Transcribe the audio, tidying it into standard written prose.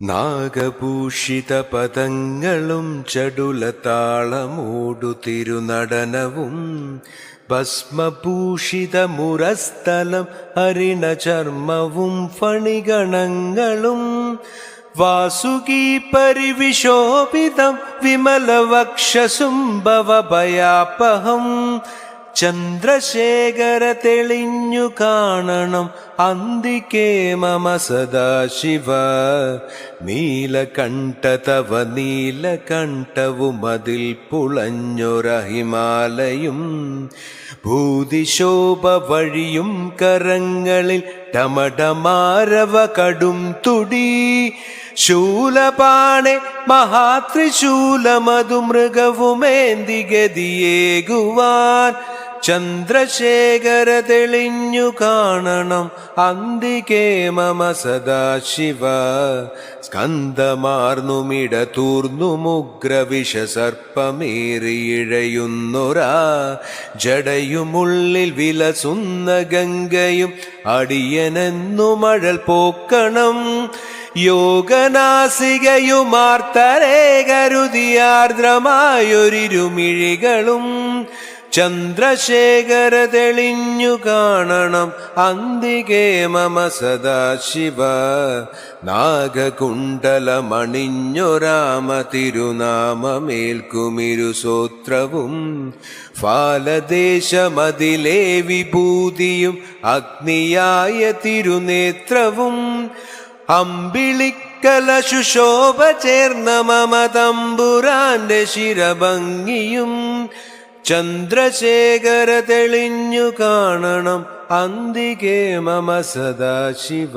നാഗഭൂഷിത പദങ്ങളും ചടുലതാളമൂടു തിരുനടനവും ഭസ്മഭൂഷിത മുരസ്ഥലം ഹരിണചർമ്മവും ഫണിഗണങ്ങളും വാസുകി പരിവിശോഭിതം വിമലവക്ഷസുംഭവഭയാപഹം ചന്ദ്രശേഖര തെളിഞ്ഞു കാണണം അന്തികേ മമ സദാശിവ നീലകണ്ഠ തവ നീലകണ്ഠവുമതിൽ പുളഞ്ഞൊരഹിമാലയും ഭൂതിശോഭ വഴിയും കരങ്ങളിൽ ടമടമാരവ കടും തുടി ശൂലപാണെ മഹാത്രിശൂലമതു മൃഗവുമേന്തി ഗതിയേകുവാൻ ചന്ദ്രശേഖര തെളിഞ്ഞു കാണണം അന്തികേ മമ സദാശിവ സ്കന്ധമാർന്നുമിടതൂർന്നുമുഗ്രവിഷ സർപ്പമേറിയിഴയുന്നൊരാ ജടയുമുള്ളിൽ വിലസുന്ന ഗംഗയും അടിയനെന്നു മഴൽ പോക്കണം യോഗനാസികയുമാർത്തരേ കരുതിയാർദ്രമായൊരിരുമിഴികളും ചന്ദ്രശേഖര തെളിഞ്ഞു കാണണം അന്തികേ മമ സദാശിവ നാഗകുണ്ടലമണിഞ്ഞൊരാമ തിരുനാമമേൽക്കുമിരുസോത്രവും ഫാലദേശമതിലേ വിഭൂതിയും അഗ്നിയായ തിരുനേത്രവും അമ്പിളിക്കലശുശോഭ ചേർന്ന മമ തമ്പുരാന്റെ ശിരഭംഗിയും ചന്ദ്രശേഖര തെളിഞ്ഞു കാണണം അന്തികേ മമ സദാശിവ.